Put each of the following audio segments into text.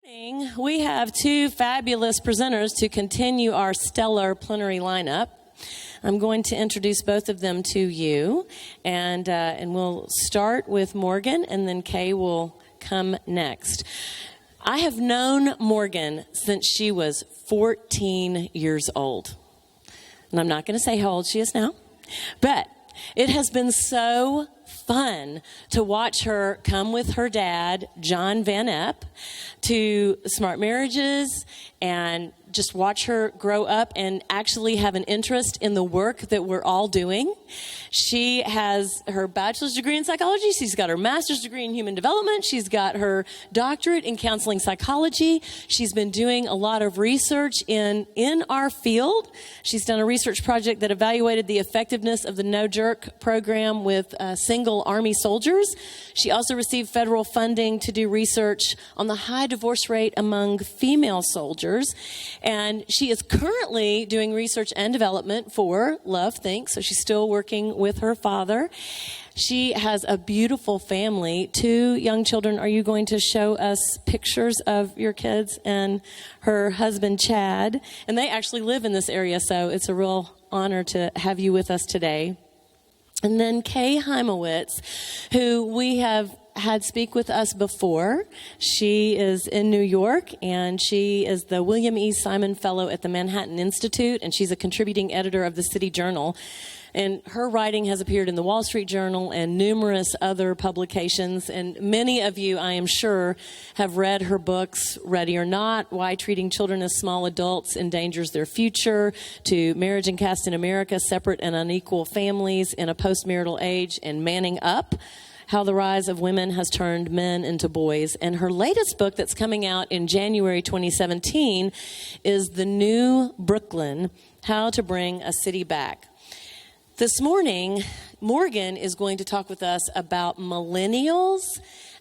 morning, we have two fabulous presenters to continue our stellar plenary lineup. I'm going to introduce both of them to you, and we'll start with Morgan, and then Kay will come next. I have known Morgan since she was 14 years old. And I'm not going to say how old she is now, but it has been so fun to watch her come with her dad, John Van Epp, to Smart Marriages and just watch her grow up and actually have an interest in the work that we're all doing. She has her bachelor's degree in psychology. She's got her master's degree in human development. She's got her doctorate in counseling psychology. She's been doing a lot of research in our field. She's done a research project that evaluated the effectiveness of the No Jerk program with single Army soldiers. She also received federal funding to do research on the high divorce rate among female soldiers. And she is currently doing research and development for Love Think, so she's still working with her father. She has a beautiful family, 2 young children. Are you going to show us pictures of your kids and her husband, Chad? And they actually live in this area, so it's a real honor to have you with us today. And then Kay Heimowitz, who we have had speak with us before. She is in New York, and she is the William E. Simon Fellow at the Manhattan Institute, and she's a contributing editor of the City Journal. And her writing has appeared in the Wall Street Journal and numerous other publications. And many of you, I am sure, have read her books, Ready or Not, Why Treating Children as Small Adults Endangers Their Future, to Marriage and Caste in America, Separate and Unequal Families in a Postmarital Age, and Manning Up, How the Rise of Women Has Turned Men into Boys. And her latest book that's coming out in January 2017 is The New Brooklyn, How to Bring a City Back. This morning, Morgan is going to talk with us about millennials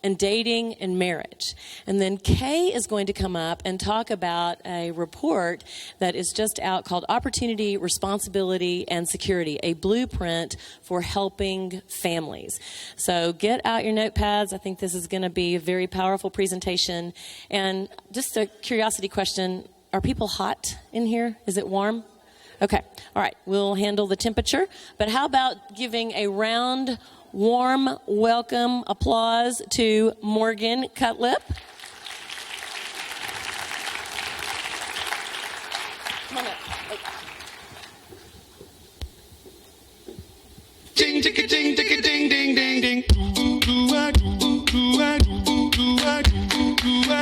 and dating and marriage. And then Kay is going to come up and talk about a report that is just out called Opportunity, Responsibility, and Security, a blueprint for helping families. So get out your notepads. I think this is going to be a very powerful presentation. And just a curiosity question, are people hot in here? Is it warm? Okay. All right. We'll handle the temperature. But how about giving a round, warm welcome applause to Morgan Cutlip? Come on up. Ding, ding, ding, ding, ding, ding, ding, ding.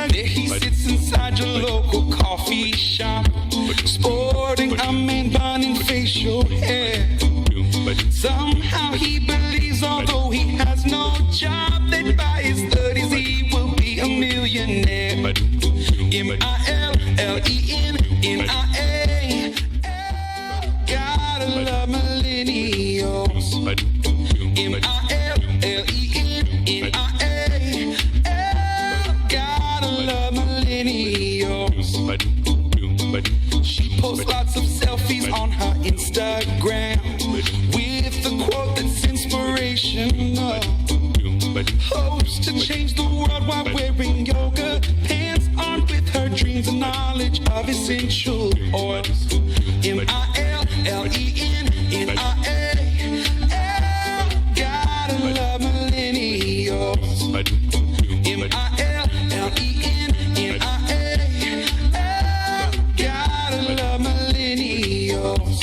There he sits inside your local coffee shop, sporting a man bun and facial hair. Somehow he believes, although he has no job, that by his 30s he will be a millionaire. M-I-L-L-E-N-N-I-A. Gotta love millennials. M-I-L-L-E-N-N-I-A. Gotta love millennials. She posts lots of selfies on her Instagram with a quote that's inspirational. Hopes to change the world while wearing yoga pants, armed with her dreams and knowledge of essential oils. M-I-L-L-E-N-N-I-A. Gotta love millennials. M-I-L-L-E-N-N-I-A. Gotta love millennials.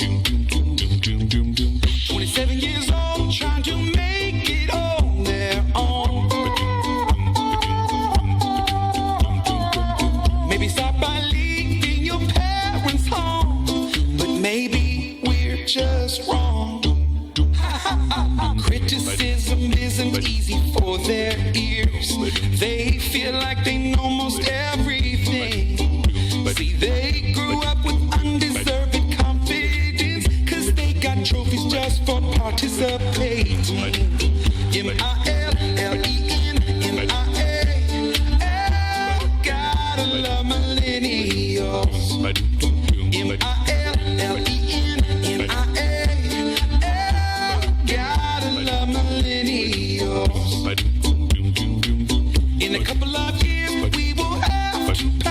27 years old, trying to make it on their own. Maybe start by leaving your parents home, but maybe we're just wrong. Criticism isn't easy for their ears. They feel like they know most everything. See, they grew up with undeserved confidence, 'cause they got trophies just for participating. M-I-L-L-E-N-N-I-A. Gotta love millennials. M-I-L-L-E-N-N-I-A. Gotta love millennials. In a couple of years, we will have to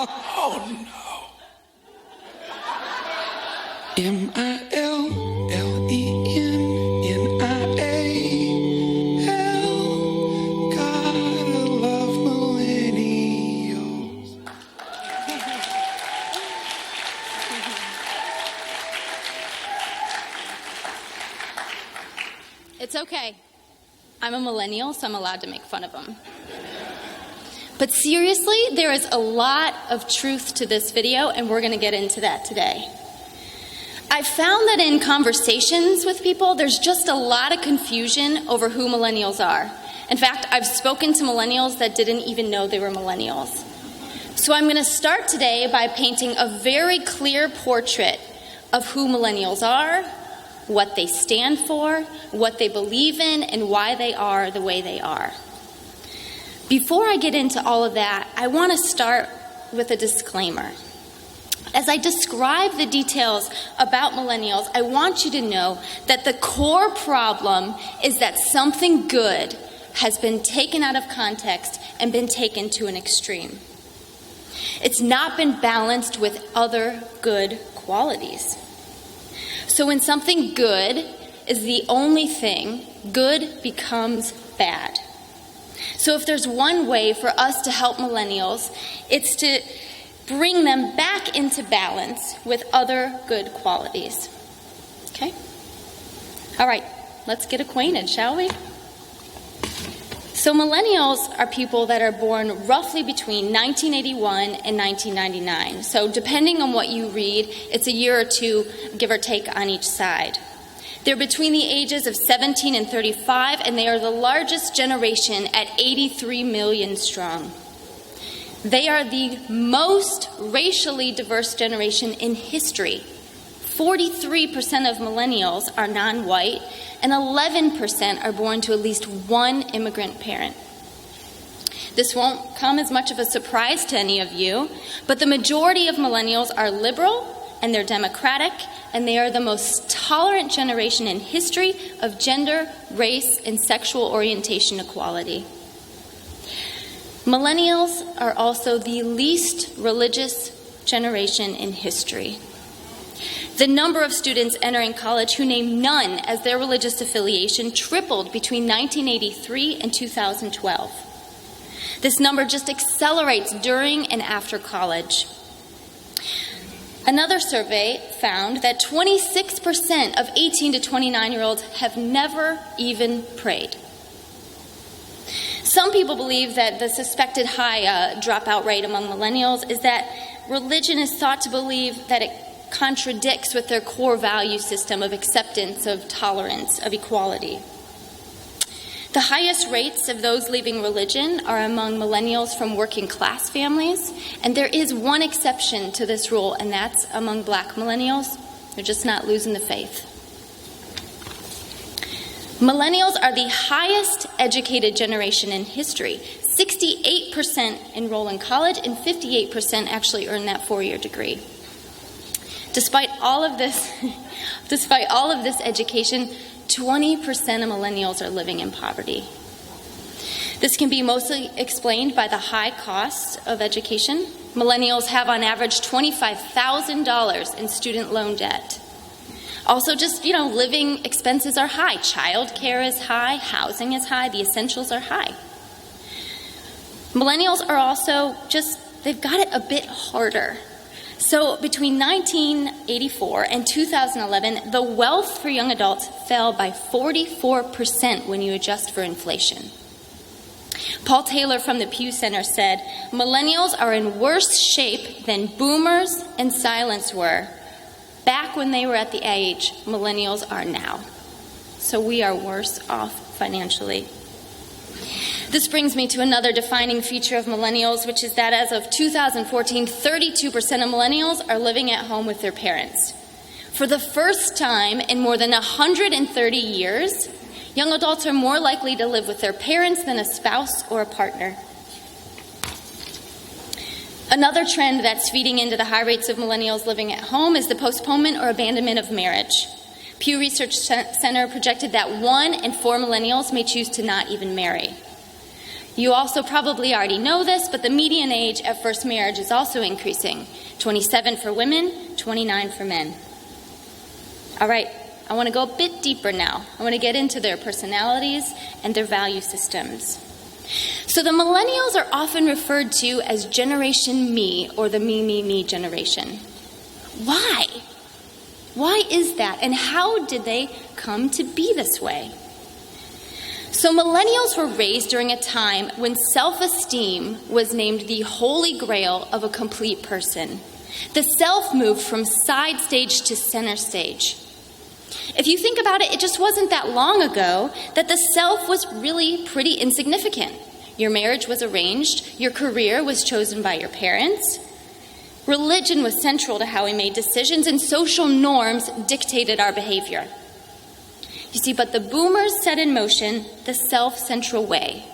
Oh no. Millennial. Gotta love millennials. It's okay. I'm a millennial, so I'm allowed to make fun of them. But seriously, there is a lot of truth to this video, and we're going to get into that today. I've found that in conversations with people, there's just a lot of confusion over who millennials are. In fact, I've spoken to millennials that didn't even know they were millennials. So I'm going to start today by painting a very clear portrait of who millennials are, what they stand for, what they believe in, and why they are the way they are. Before I get into all of that, I want to start with a disclaimer. As I describe the details about millennials, I want you to know that the core problem is that something good has been taken out of context and been taken to an extreme. It's not been balanced with other good qualities. So when something good is the only thing, good becomes bad. So if there's one way for us to help millennials, it's to bring them back into balance with other good qualities. Okay? All right, let's get acquainted, shall we? So millennials are people that are born roughly between 1981 and 1999. So depending on what you read, it's a year or two, give or take, on each side. They're between the ages of 17 and 35, and they are the largest generation at 83 million strong. They are the most racially diverse generation in history. 43% of millennials are non-white, and 11% are born to at least one immigrant parent. This won't come as much of a surprise to any of you, but the majority of millennials are liberal, and they're democratic, and they are the most tolerant generation in history of gender, race, and sexual orientation equality. Millennials are also the least religious generation in history. The number of students entering college who name none as their religious affiliation tripled between 1983 and 2012. This number just accelerates during and after college. Another survey found that 26% of 18 to 29-year-olds have never even prayed. Some people believe that the suspected high dropout rate among millennials is that religion is thought to believe that it contradicts with their core value system of acceptance, of tolerance, of equality. The highest rates of those leaving religion are among millennials from working class families, and there is one exception to this rule, and that's among black millennials. They're just not losing the faith. Millennials are the highest educated generation in history. 68% enroll in college, and 58% actually earn that four-year degree. Despite all of this education, 20% of millennials are living in poverty. This can be mostly explained by the high cost of education. Millennials have on average $25,000 in student loan debt. Also, just, living expenses are high. Child care is high, housing is high, the essentials are high. Millennials are also they've got it a bit harder. So between 1984 and 2011, the wealth for young adults fell by 44% when you adjust for inflation. Paul Taylor from the Pew Center said, "Millennials are in worse shape than boomers and silents were. Back when they were at the age millennials are now." So we are worse off financially. This brings me to another defining feature of millennials, which is that as of 2014, 32% of millennials are living at home with their parents. For the first time in more than 130 years, young adults are more likely to live with their parents than a spouse or a partner. Another trend that's feeding into the high rates of millennials living at home is the postponement or abandonment of marriage. Pew Research Center projected that 1 in 4 millennials may choose to not even marry. You also probably already know this, but the median age at first marriage is also increasing. 27 for women, 29 for men. All right, I want to go a bit deeper now. I want to get into their personalities and their value systems. So the millennials are often referred to as Generation Me, or the me generation. Why? Why is that? And how did they come to be this way? So millennials were raised during a time when self-esteem was named the holy grail of a complete person. The self moved from side stage to center stage. If you think about it, it just wasn't that long ago that the self was really pretty insignificant. Your marriage was arranged, your career was chosen by your parents, religion was central to how we made decisions, and social norms dictated our behavior. You see, but the boomers set in motion the self-central way.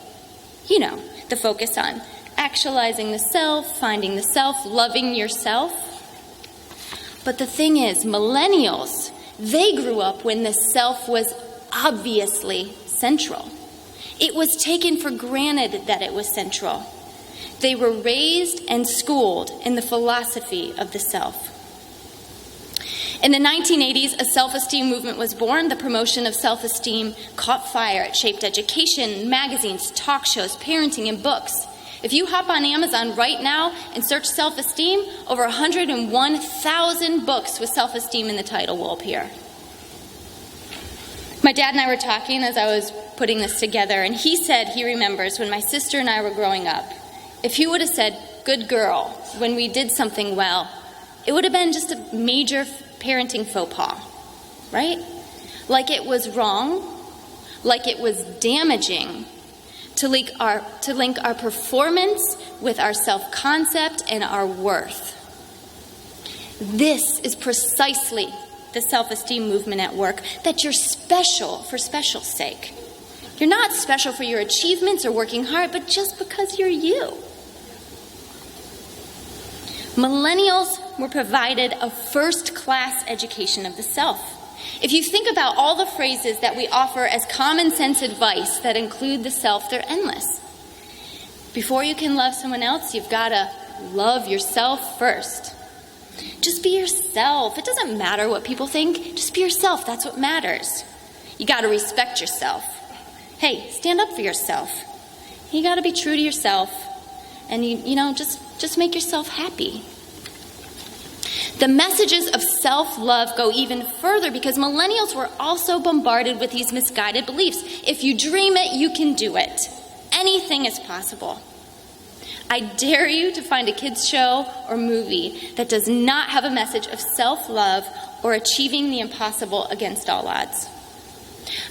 You know, the focus on actualizing the self, finding the self, loving yourself. But the thing is, millennials, they grew up when the self was obviously central. It was taken for granted that it was central. They were raised and schooled in the philosophy of the self. In the 1980s, a self-esteem movement was born. The promotion of self-esteem caught fire. It shaped education, magazines, talk shows, parenting, and books. If you hop on Amazon right now and search self-esteem, over 101,000 books with self-esteem in the title will appear. My dad and I were talking as I was putting this together, and he said he remembers when my sister and I were growing up. If he would have said, "good girl," when we did something well, it would have been just a major parenting faux pas, right? Like it was wrong, like it was damaging to link our performance with our self-concept and our worth. This is precisely the self-esteem movement at work, that you're special for special's sake. You're not special for your achievements or working hard, but just because you're you. Millennials were provided a first-class education of the self. If you think about all the phrases that we offer as common sense advice that include the self, they're endless. Before you can love someone else, you've got to love yourself first. Just be yourself. It doesn't matter what people think. Just be yourself. That's what matters. You got to respect yourself. Hey, stand up for yourself. You got to be true to yourself. And just make yourself happy. The messages of self-love go even further because millennials were also bombarded with these misguided beliefs. If you dream it, you can do it. Anything is possible. I dare you to find a kids' show or movie that does not have a message of self-love or achieving the impossible against all odds.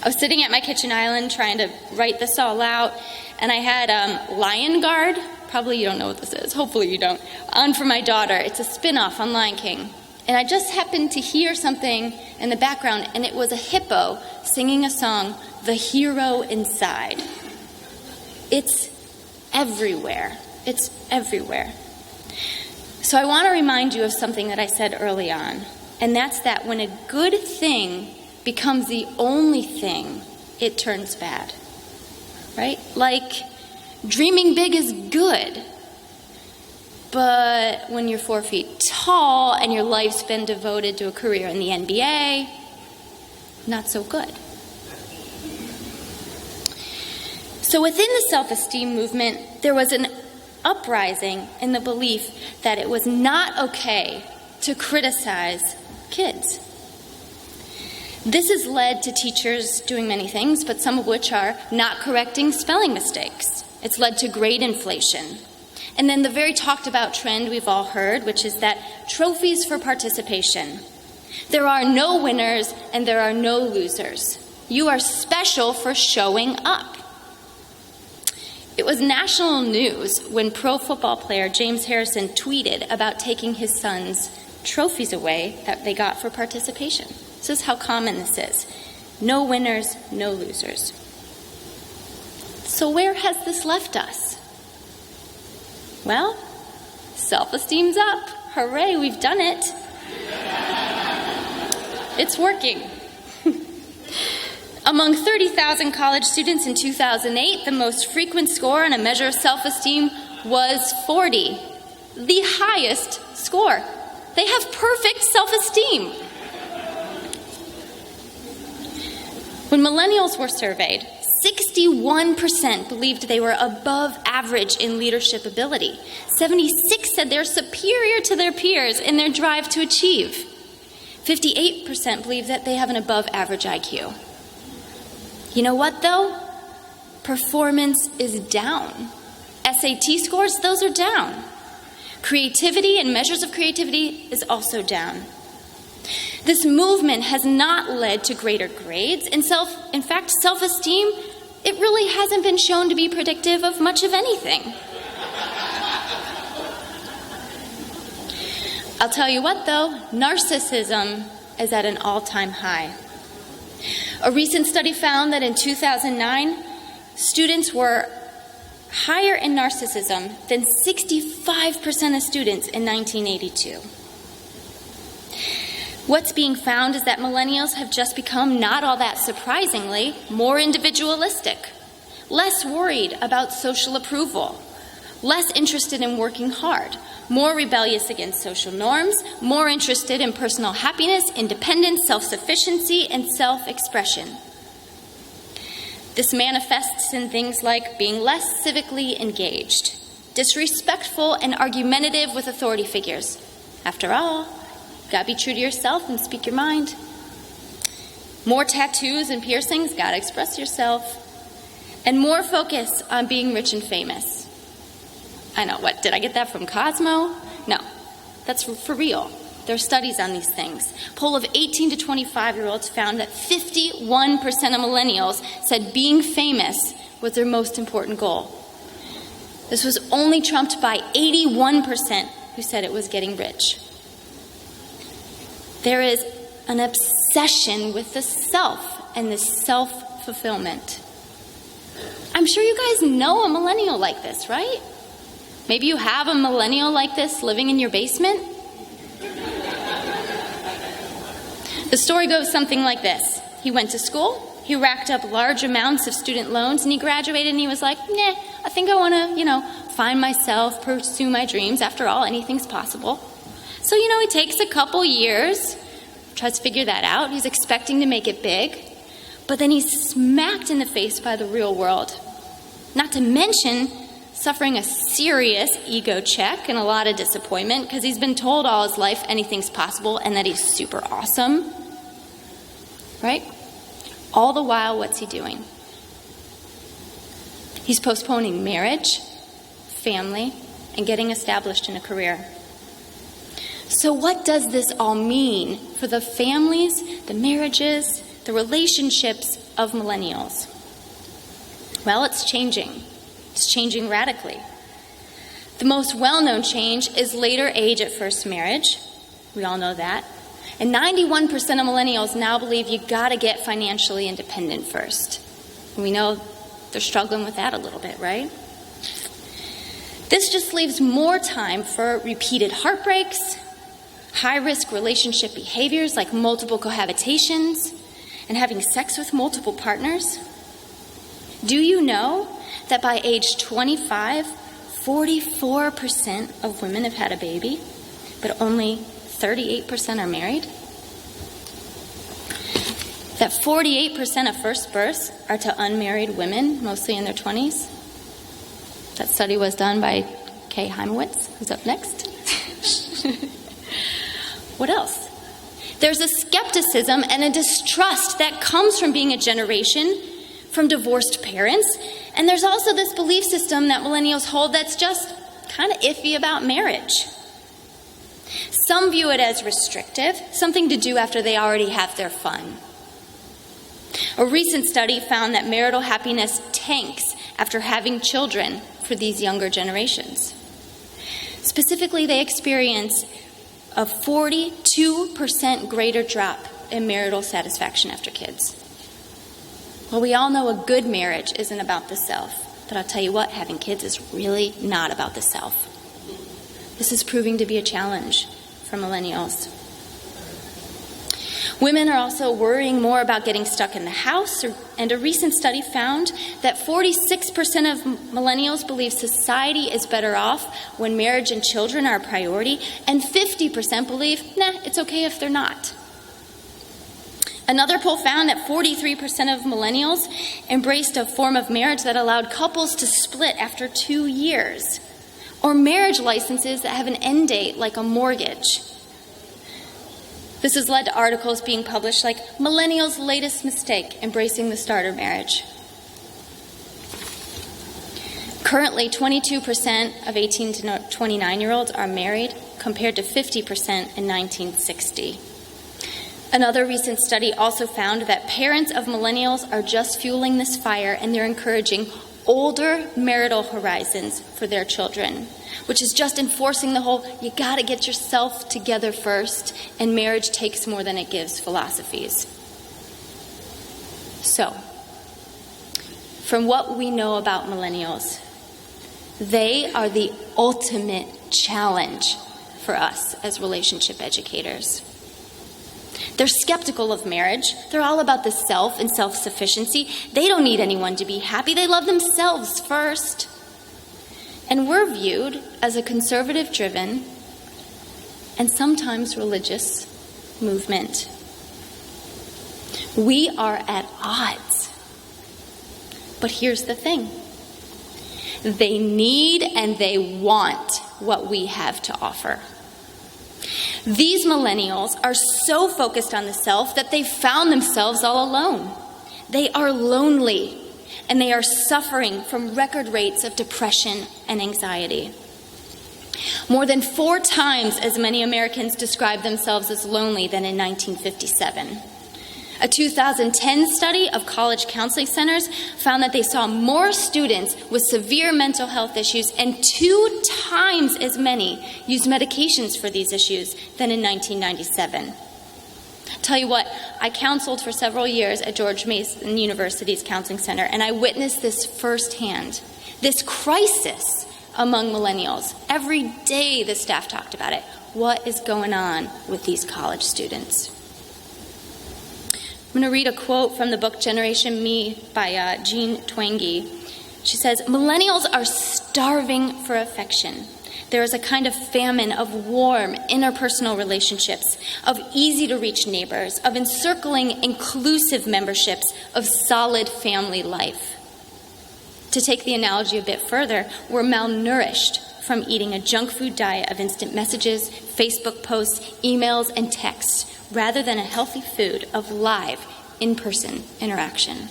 I was sitting at my kitchen island trying to write this all out, and I had Lion Guard. Probably you don't know what this is. Hopefully you don't. On for my daughter. It's a spin-off on Lion King. And I just happened to hear something in the background, and it was a hippo singing a song, "The Hero Inside." It's everywhere. It's everywhere. So I want to remind you of something that I said early on, and that's that when a good thing becomes the only thing, it turns bad. Right? Like, dreaming big is good, but when you're 4 feet tall and your life's been devoted to a career in the NBA, not so good. So within the self-esteem movement, there was an uprising in the belief that it was not okay to criticize kids. This has led to teachers doing many things, but some of which are not correcting spelling mistakes. It's led to grade inflation. And then the very talked about trend we've all heard, which is that trophies for participation. There are no winners and there are no losers. You are special for showing up. It was national news when pro football player James Harrison tweeted about taking his son's trophies away that they got for participation. This is how common this is. No winners, no losers. So where has this left us? Well, self-esteem's up. Hooray, we've done it. It's working. Among 30,000 college students in 2008, the most frequent score on a measure of self-esteem was 40, the highest score. They have perfect self-esteem. When millennials were surveyed, 61% believed they were above average in leadership ability. 76% said they're superior to their peers in their drive to achieve. 58% believe that they have an above average IQ. You know what, though? Performance is down. SAT scores, those are down. Creativity and measures of creativity is also down. This movement has not led to greater grades. In fact, self-esteem, it really hasn't been shown to be predictive of much of anything. I'll tell you what, though, narcissism is at an all-time high. A recent study found that in 2009, students were higher in narcissism than 65% of students in 1982. What's being found is that millennials have just become, not all that surprisingly, more individualistic, less worried about social approval, less interested in working hard, more rebellious against social norms, more interested in personal happiness, independence, self-sufficiency, and self-expression. This manifests in things like being less civically engaged, disrespectful and argumentative with authority figures. After all, you gotta be true to yourself and speak your mind. More tattoos and piercings, gotta express yourself. And more focus on being rich and famous. I know, what, did I get that from Cosmo? No, that's for real. There are studies on these things. A poll of 18 to 25-year-olds found that 51% of millennials said being famous was their most important goal. This was only trumped by 81% who said it was getting rich. There is an obsession with the self and the self-fulfillment. I'm sure you guys know a millennial like this, right? Maybe you have a millennial like this living in your basement. The story goes something like this. He went to school, he racked up large amounts of student loans, and he graduated and he was like, nah, I think I want to, find myself, pursue my dreams. After all, anything's possible. So, he takes a couple years, tries to figure that out. He's expecting to make it big, but then he's smacked in the face by the real world. Not to mention suffering a serious ego check and a lot of disappointment because he's been told all his life anything's possible and that he's super awesome. Right? All the while, what's he doing? He's postponing marriage, family, and getting established in a career. So what does this all mean for the families, the marriages, the relationships of millennials? Well, it's changing. It's changing radically. The most well-known change is later age at first marriage. We all know that. And 91% of millennials now believe you gotta get financially independent first. And we know they're struggling with that a little bit, right? This just leaves more time for repeated heartbreaks, high-risk relationship behaviors like multiple cohabitations, and having sex with multiple partners. Do you know that by age 25, 44% of women have had a baby, but only 38% are married? That 48% of first births are to unmarried women, mostly in their 20s. That study was done by Kay Heimowitz, who's up next. What else? There's a skepticism and a distrust that comes from being a generation from divorced parents. And there's also this belief system that millennials hold that's just kind of iffy about marriage. Some view it as restrictive, something to do after they already have their fun. A recent study found that marital happiness tanks after having children for these younger generations. Specifically, they experience a 42% greater drop in marital satisfaction after kids. Well, we all know a good marriage isn't about the self, but I'll tell you what, having kids is really not about the self. This is proving to be a challenge for millennials. Women are also worrying more about getting stuck in the house, and a recent study found that 46% of millennials believe society is better off when marriage and children are a priority, and 50% believe, nah, it's okay if they're not. Another poll found that 43% of millennials embraced a form of marriage that allowed couples to split after 2 years, or marriage licenses that have an end date like a mortgage. This has led to articles being published like Millennials' Latest Mistake, Embracing the Starter Marriage. Currently, 22% of 18 to 29-year-olds are married, compared to 50% in 1960. Another recent study also found that parents of millennials are just fueling this fire, and they're encouraging older marital horizons for their children, which is just enforcing the whole, you gotta get yourself together first, and marriage takes more than it gives philosophies. So, from what we know about millennials, they are the ultimate challenge for us as relationship educators. They're skeptical of marriage. They're all about the self and self-sufficiency. They don't need anyone to be happy. They love themselves first. And we're viewed as a conservative-driven and sometimes religious movement. We are at odds. But here's the thing. They need and they want what we have to offer. These millennials are so focused on the self that they've found themselves all alone. They are lonely, and they are suffering from record rates of depression and anxiety. More than 4 times as many Americans describe themselves as lonely than in 1957. A 2010 study of college counseling centers found that they saw more students with severe mental health issues, and 2 times as many used medications for these issues than in 1997. Tell you what, I counseled for several years at George Mason University's Counseling Center, and I witnessed this firsthand, this crisis among millennials. Every day the staff talked about it. What is going on with these college students? I'm going to read a quote from the book Generation Me by Jean Twenge. She says, "Millennials are starving for affection. There is a kind of famine of warm interpersonal relationships, of easy-to-reach neighbors, of encircling inclusive memberships, of solid family life. To take the analogy a bit further, we're malnourished from eating a junk food diet of instant messages, Facebook posts, emails, and texts, rather than a healthy food of live, in-person interaction."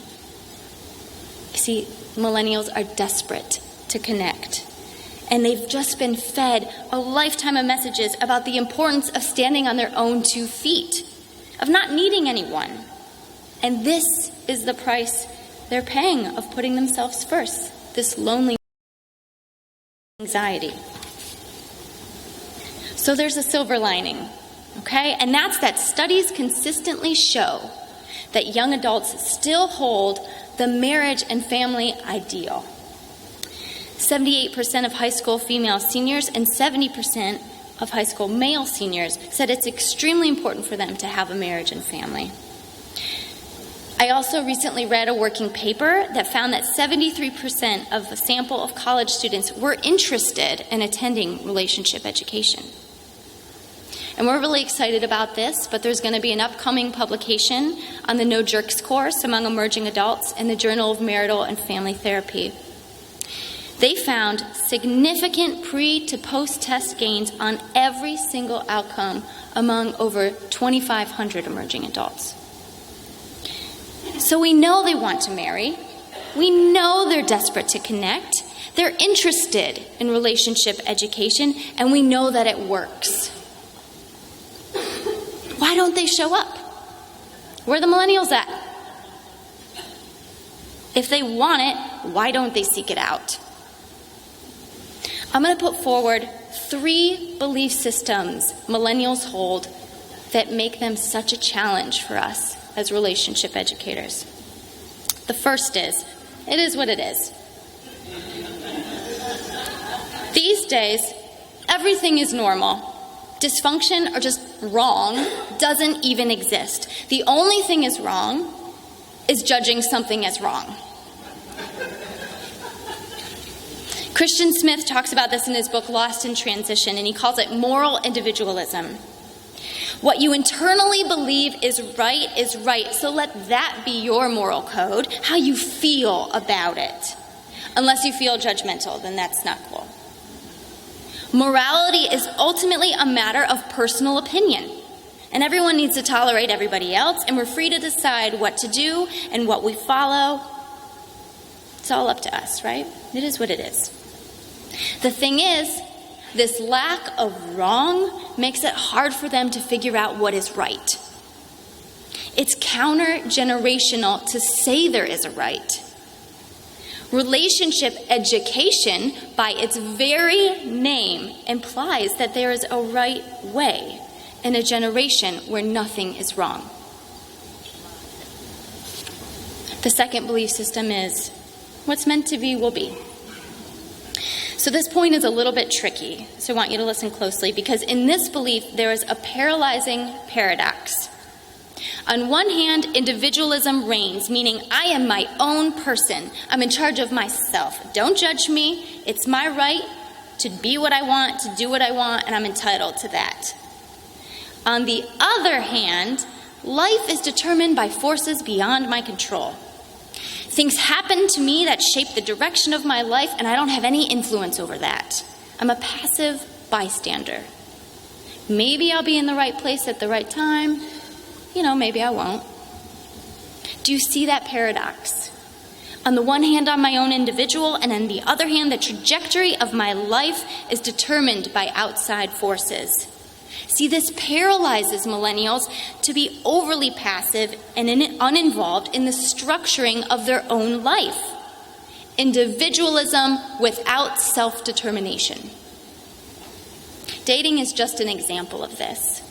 You see, millennials are desperate to connect. And they've just been fed a lifetime of messages about the importance of standing on their own 2 feet, of not needing anyone. And this is the price they're paying of putting themselves first, this lonely anxiety. So there's a silver lining, okay? And that's that studies consistently show that young adults still hold the marriage and family ideal. 78% of high school female seniors and 70% of high school male seniors said it's extremely important for them to have a marriage and family. I also recently read a working paper that found that 73% of a sample of college students were interested in attending relationship education. And we're really excited about this, but there's going to be an upcoming publication on the No Jerks course among emerging adults in the Journal of Marital and Family Therapy. They found significant pre- to post-test gains on every single outcome among over 2,500 emerging adults. So we know they want to marry. We know they're desperate to connect. They're interested in relationship education, and we know that it works. Why don't they show up? Where are the millennials at? If they want it, why don't they seek it out? I'm going to put forward 3 belief systems millennials hold that make them such a challenge for us as relationship educators. The first is, it is what it is. These days, everything is normal. Dysfunction or just wrong doesn't even exist. The only thing is wrong is judging something as wrong. Christian Smith talks about this in his book, Lost in Transition, and he calls it moral individualism. What you internally believe is right, so let that be your moral code, how you feel about it. Unless you feel judgmental, then that's not cool. Morality is ultimately a matter of personal opinion, and everyone needs to tolerate everybody else, and we're free to decide what to do and what we follow. It's all up to us, right? It is what it is. The thing is, this lack of wrong makes it hard for them to figure out what is right. It's counter-generational to say there is a right. Relationship education, by its very name, implies that there is a right way in a generation where nothing is wrong. The second belief system is, what's meant to be will be. So this point is a little bit tricky, so I want you to listen closely, because in this belief there is a paralyzing paradox. On one hand, individualism reigns, meaning I am my own person. I'm in charge of myself. Don't judge me. It's my right to be what I want, to do what I want, and I'm entitled to that. On the other hand, life is determined by forces beyond my control. Things happen to me that shape the direction of my life, and I don't have any influence over that. I'm a passive bystander. Maybe I'll be in the right place at the right time. Maybe I won't. Do you see that paradox? On the one hand, I'm my own individual, and on the other hand, the trajectory of my life is determined by outside forces. See, this paralyzes millennials to be overly passive and uninvolved in the structuring of their own life. Individualism without self-determination. Dating is just an example of this.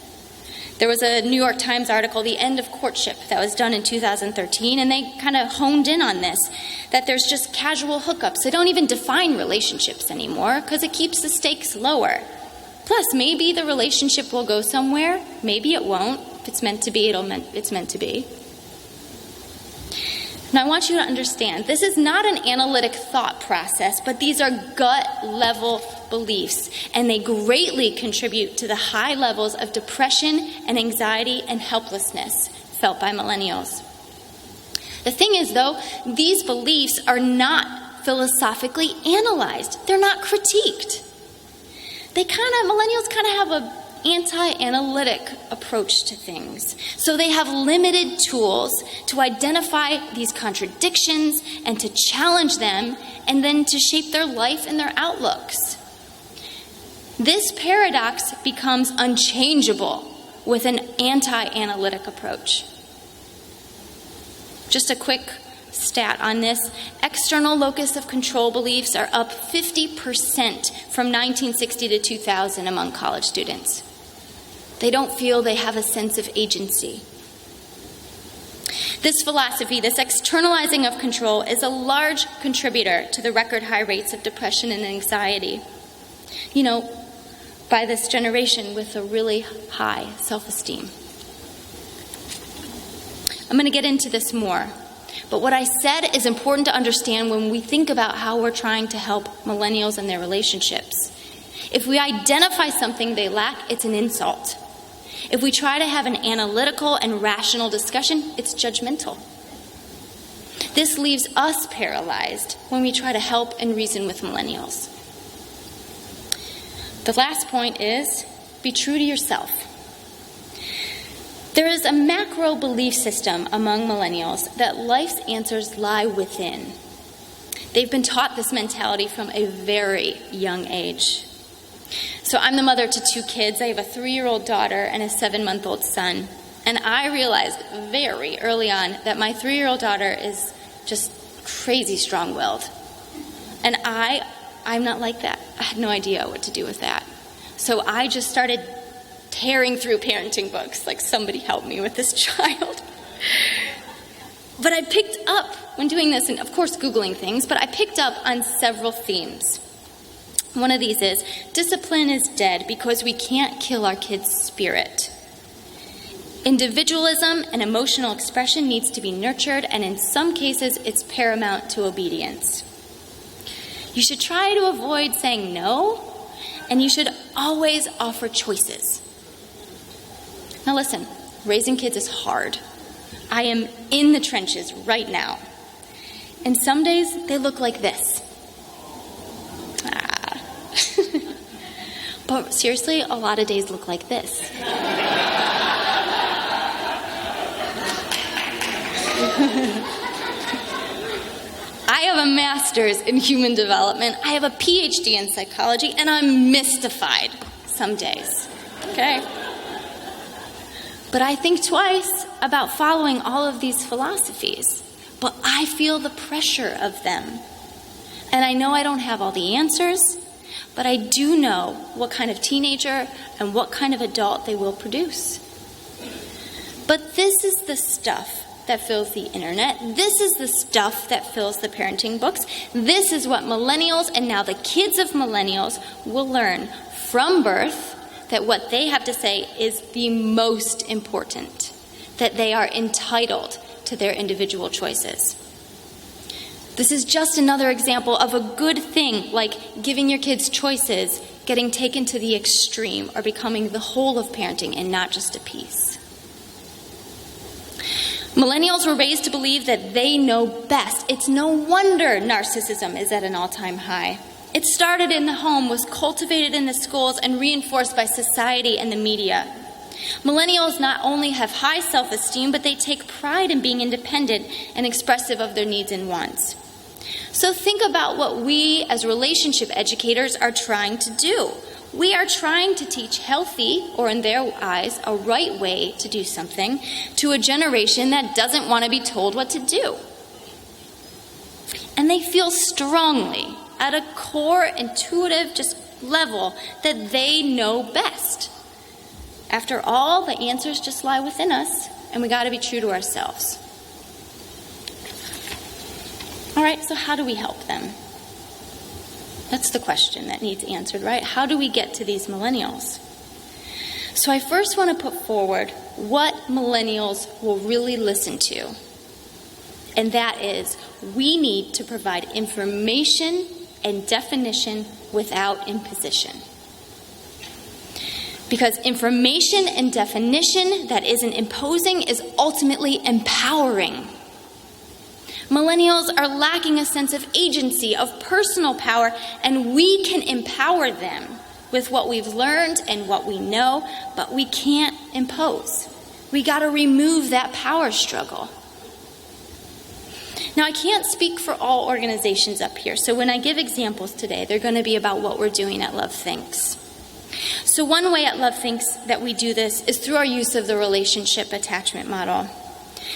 There was a New York Times article, The End of Courtship, that was done in 2013, and they kind of honed in on this, that there's just casual hookups. They don't even define relationships anymore because it keeps the stakes lower. Plus, maybe the relationship will go somewhere. Maybe it won't. If it's meant to be, it's meant to be. Now, I want you to understand, this is not an analytic thought process, but these are gut-level beliefs, and they greatly contribute to the high levels of depression and anxiety and helplessness felt by millennials. The thing is, though, these beliefs are philosophically analyzed. They're not critiqued. Millennials kind of have an anti-analytic approach to things. So they have limited tools to identify these contradictions and to challenge them and then to shape their life and their outlooks. This paradox becomes unchangeable with an anti-analytic approach. Just a quick stat on this. External locus of control beliefs are up 50% from 1960 to 2000 among college students. They don't feel they have a sense of agency. This philosophy, this externalizing of control, is a large contributor to the record high rates of depression and anxiety. By this generation with a really high self-esteem. I'm going to get into this more. But what I said is important to understand when we think about how we're trying to help millennials in their relationships. If we identify something they lack, it's an insult. If we try to have an analytical and rational discussion, it's judgmental. This leaves us paralyzed when we try to help and reason with millennials. The last point is, be true to yourself. There is a macro belief system among millennials that life's answers lie within. They've been taught this mentality from a very young age. So I'm the mother to 2 kids. I have a 3-year-old daughter and a 7-month-old son. And I realized very early on that my 3-year-old daughter is just crazy strong-willed. And I'm not like that. I had no idea what to do with that. So I just started tearing through parenting books, like somebody help me with this child. But I picked up, when doing this, and of course Googling things, but I picked up on several themes. One of these is, discipline is dead because we can't kill our kids' spirit. Individualism and emotional expression needs to be nurtured, and in some cases, it's paramount to obedience. You should try to avoid saying no, and you should always offer choices. Now listen, raising kids is hard. I am in the trenches right now. And some days, they look like this. But seriously, a lot of days look like this. I have a master's in human development. I have a PhD in psychology, and I'm mystified some days. Okay? But I think twice about following all of these philosophies. But I feel the pressure of them. And I know I don't have all the answers, but I do know what kind of teenager and what kind of adult they will produce. But this is the stuff that fills the internet. This is the stuff that fills the parenting books. This is what millennials and now the kids of millennials will learn from birth, that what they have to say is the most important, that they are entitled to their individual choices. This is just another example of a good thing, like giving your kids choices, getting taken to the extreme, or becoming the whole of parenting and not just a piece. Millennials were raised to believe that they know best. It's no wonder narcissism is at an all-time high. It started in the home, was cultivated in the schools, and reinforced by society and the media. Millennials not only have high self-esteem, but they take pride in being independent and expressive of their needs and wants. So think about what we as relationship educators are trying to do. We are trying to teach healthy, or in their eyes, a right way to do something, to a generation that doesn't want to be told what to do. And they feel strongly, at a core, intuitive just level, that they know best. After all, the answers just lie within us, and we got to be true to ourselves. All right, so how do we help them? That's the question that needs answered, right? How do we get to these millennials? So I first want to put forward what millennials will really listen to. And that is, we need to provide information and definition without imposition. Because information and definition that isn't imposing is ultimately empowering. Millennials are lacking a sense of agency, of personal power, and we can empower them with what we've learned and what we know, but we can't impose. We got to remove that power struggle. Now, I can't speak for all organizations up here, so when I give examples today, they're going to be about what we're doing at Love Thinks. So one way at Love Thinks that we do this is through our use of the relationship attachment model.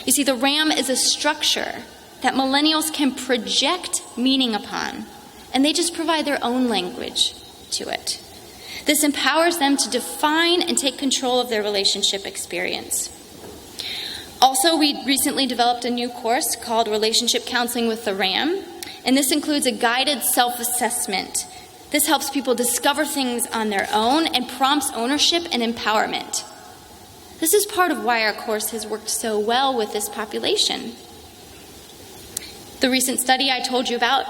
You see, the RAM is a structure that millennials can project meaning upon, and they just provide their own language to it. This empowers them to define and take control of their relationship experience. Also, we recently developed a new course called Relationship Counseling with the RAM, and this includes a guided self-assessment. This helps people discover things on their own and prompts ownership and empowerment. This is part of why our course has worked so well with this population. The recent study I told you about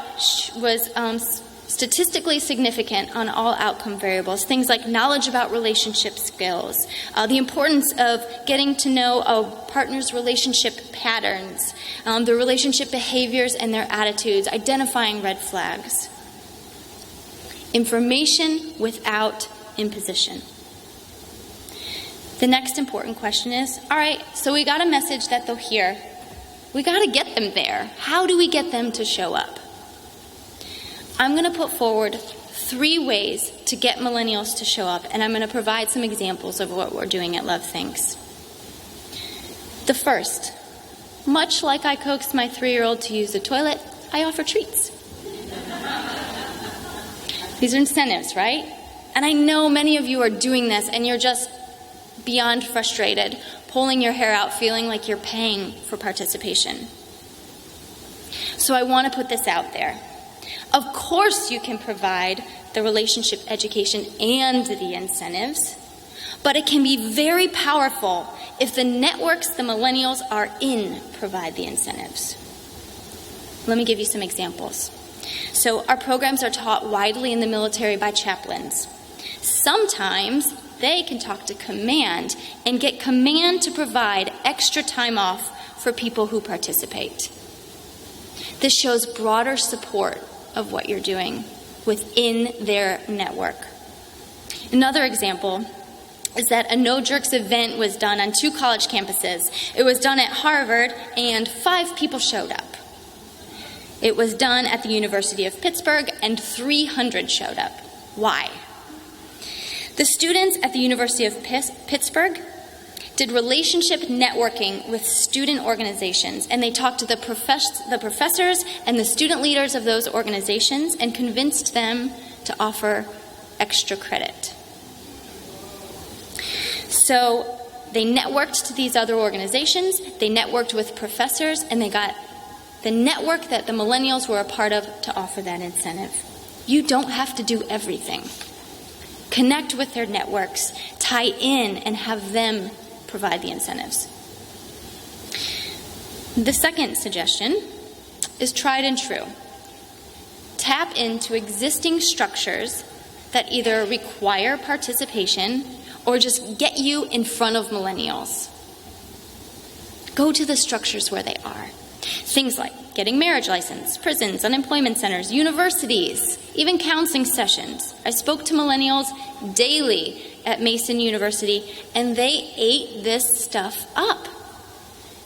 was statistically significant on all outcome variables, things like knowledge about relationship skills, the importance of getting to know a partner's relationship patterns, the relationship behaviors and their attitudes, identifying red flags. Information without imposition. The next important question is, all right, so we got a message that they'll hear. We got to get them there. How do we get them to show up? I'm going to put forward 3 ways to get millennials to show up, and I'm going to provide some examples of what we're doing at Love Thinks. The first, much like I coaxed my 3-year-old to use the toilet, I offer treats. These are incentives, right? And I know many of you are doing this, and you're just beyond frustrated, pulling your hair out, feeling like you're paying for participation. So I want to put this out there. Of course, you can provide the relationship education and the incentives, but it can be very powerful if the networks the millennials are in provide the incentives. Let me give you some examples. So our programs are taught widely in the military by chaplains. Sometimes they can talk to command and get command to provide extra time off for people who participate. This shows broader support of what you're doing within their network. Another example is that a No Jerks event was done on 2 college campuses. It was done at Harvard, and 5 people showed up. It was done at the University of Pittsburgh, and 300 showed up. Why? The students at the University of Pittsburgh did relationship networking with student organizations, and they talked to the professors and the student leaders of those organizations and convinced them to offer extra credit. So they networked to these other organizations, they networked with professors, and they got the network that the millennials were a part of to offer that incentive. You don't have to do everything. Connect with their networks, tie in, and have them provide the incentives. The second suggestion is tried and true. Tap into existing structures that either require participation or just get you in front of millennials. Go to the structures where they are. Things like getting marriage license, prisons, unemployment centers, universities, even counseling sessions. I spoke to millennials daily at Mason University, and they ate this stuff up.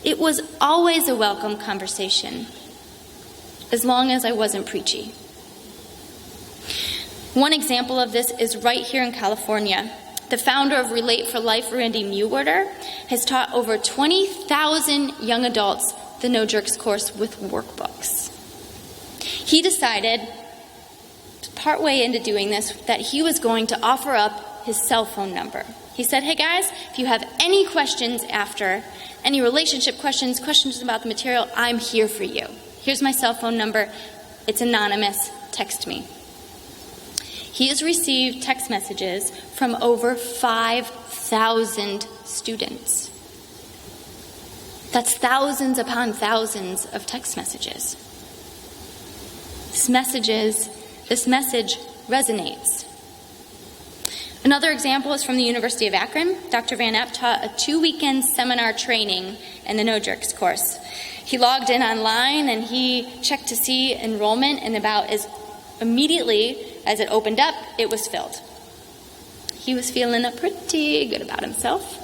It was always a welcome conversation, as long as I wasn't preachy. One example of this is right here in California. The founder of Relate for Life, Randy Mewwerter, has taught over 20,000 young adults the No Jerks course with workbooks. He decided, partway into doing this, that he was going to offer up his cell phone number. He said, hey guys, if you have any questions after, any relationship questions, questions about the material, I'm here for you. Here's my cell phone number. It's anonymous. Text me. He has received text messages from over 5,000 students. That's thousands upon thousands of text messages. This message resonates. Another example is from the University of Akron. Dr. Van Epp taught a 2-weekend seminar training in the No Jerks course. He logged in online and he checked to see enrollment, and about as immediately as it opened up, it was filled. He was feeling pretty good about himself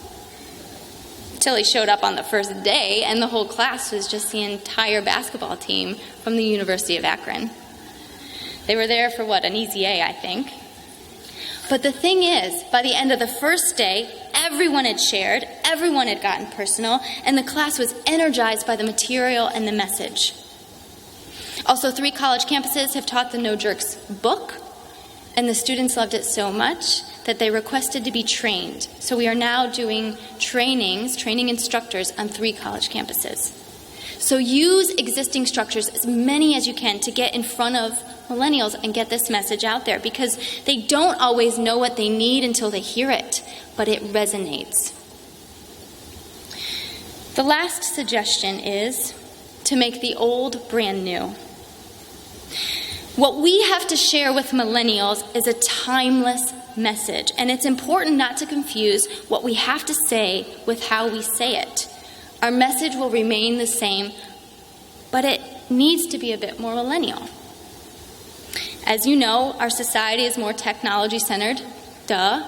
until he showed up on the first day, and the whole class was just the entire basketball team from the University of Akron. They were there for an easy A, I think. But the thing is, by the end of the first day, everyone had shared, everyone had gotten personal, and the class was energized by the material and the message. Also, 3 college campuses have taught the No Jerks book, and the students loved it so much that they requested to be trained. So we are now doing training instructors on 3 college campuses. So use existing structures, as many as you can, to get in front of millennials and get this message out there, because they don't always know what they need until they hear it, but it resonates. The last suggestion is to make the old brand new. What we have to share with millennials is a timeless message, and it's important not to confuse what we have to say with how we say it. Our message will remain the same, but it needs to be a bit more millennial. As you know, our society is more technology-centered, duh.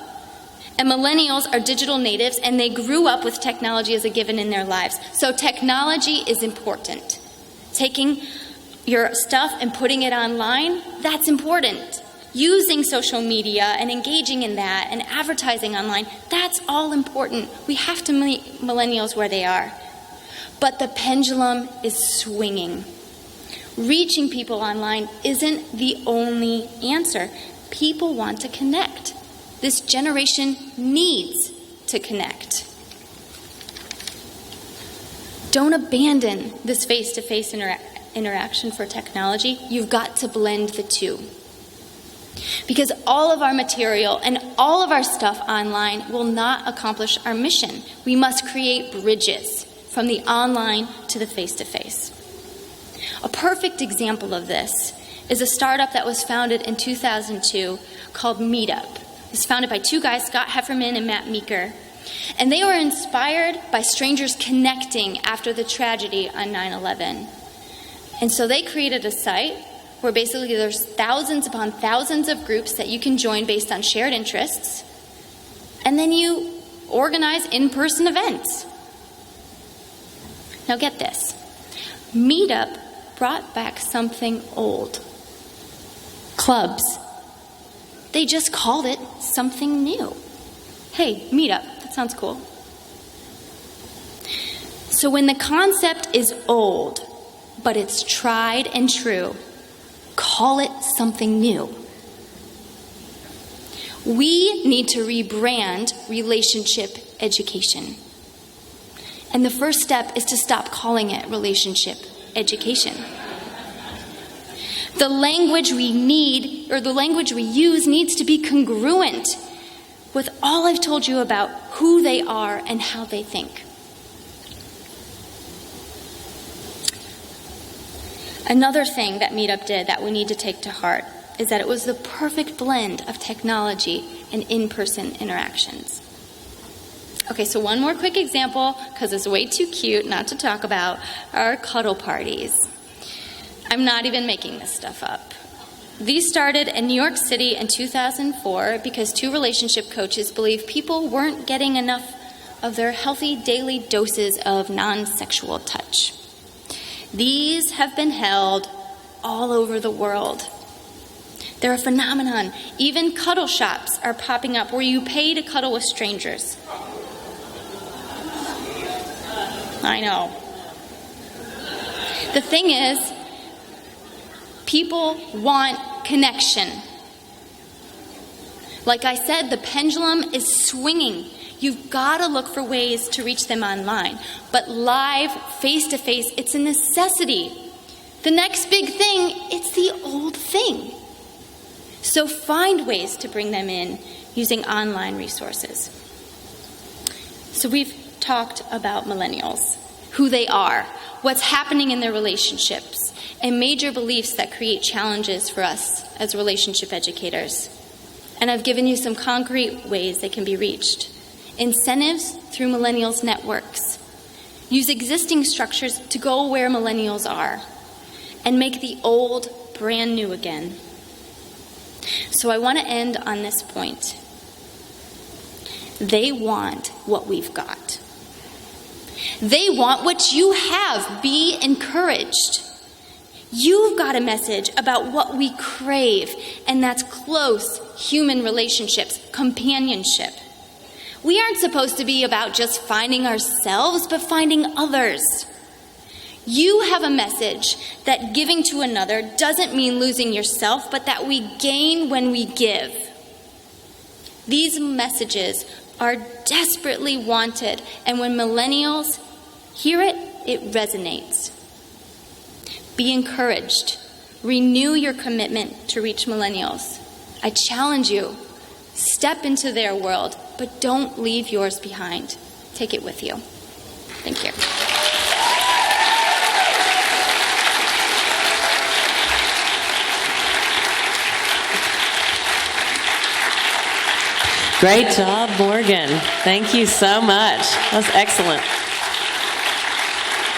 And millennials are digital natives, and they grew up with technology as a given in their lives. So technology is important. Taking your stuff and putting it online, that's important. Using social media and engaging in that and advertising online, that's all important. We have to meet millennials where they are. But the pendulum is swinging. Reaching people online isn't the only answer. People want to connect. This generation needs to connect. Don't abandon this face-to-face interaction for technology, you've got to blend the two. Because all of our material and all of our stuff online will not accomplish our mission. We must create bridges from the online to the face-to-face. A perfect example of this is a startup that was founded in 2002 called Meetup. It was founded by two guys, Scott Hefferman and Matt Meeker. And they were inspired by strangers connecting after the tragedy on 9/11. And so they created a site where basically there's thousands upon thousands of groups that you can join based on shared interests. And then you organize in-person events. Now get this. Meetup brought back something old. Clubs. They just called it something new. Hey, Meetup, that sounds cool. So when the concept is old, but it's tried and true, call it something new. We need to rebrand relationship education. And the first step is to stop calling it relationship education. The language we need, or the language we use, needs to be congruent with all I've told you about who they are and how they think. Another thing that Meetup did that we need to take to heart is that it was the perfect blend of technology and in-person interactions. Okay, so one more quick example, because it's way too cute not to talk about, are cuddle parties. I'm not even making this stuff up. These started in New York City in 2004 because two relationship coaches believed people weren't getting enough of their healthy daily doses of non-sexual touch. These have been held all over the world. They're a phenomenon. Even cuddle shops are popping up where you pay to cuddle with strangers. I know. The thing is, people want connection. Like I said, the pendulum is swinging. You've got to look for ways to reach them online. But live, face-to-face, it's a necessity. The next big thing, it's the old thing. So find ways to bring them in using online resources. So we've talked about millennials, who they are, what's happening in their relationships, and major beliefs that create challenges for us as relationship educators. And I've given you some concrete ways they can be reached. Incentives through millennials networks. Use existing structures to go where millennials are. And make the old brand new again. So I want to end on this point. They want what we've got. They want what you have. Be encouraged. You've got a message about what we crave, and that's close human relationships, companionship. We aren't supposed to be about just finding ourselves, but finding others. You have a message that giving to another doesn't mean losing yourself, but that we gain when we give. These messages are desperately wanted, and when millennials hear it, it resonates. Be encouraged. Renew your commitment to reach millennials. I challenge you. Step into their world, but don't leave yours behind. Take it with you. Thank you. Great job, Morgan. Thank you so much. That was excellent.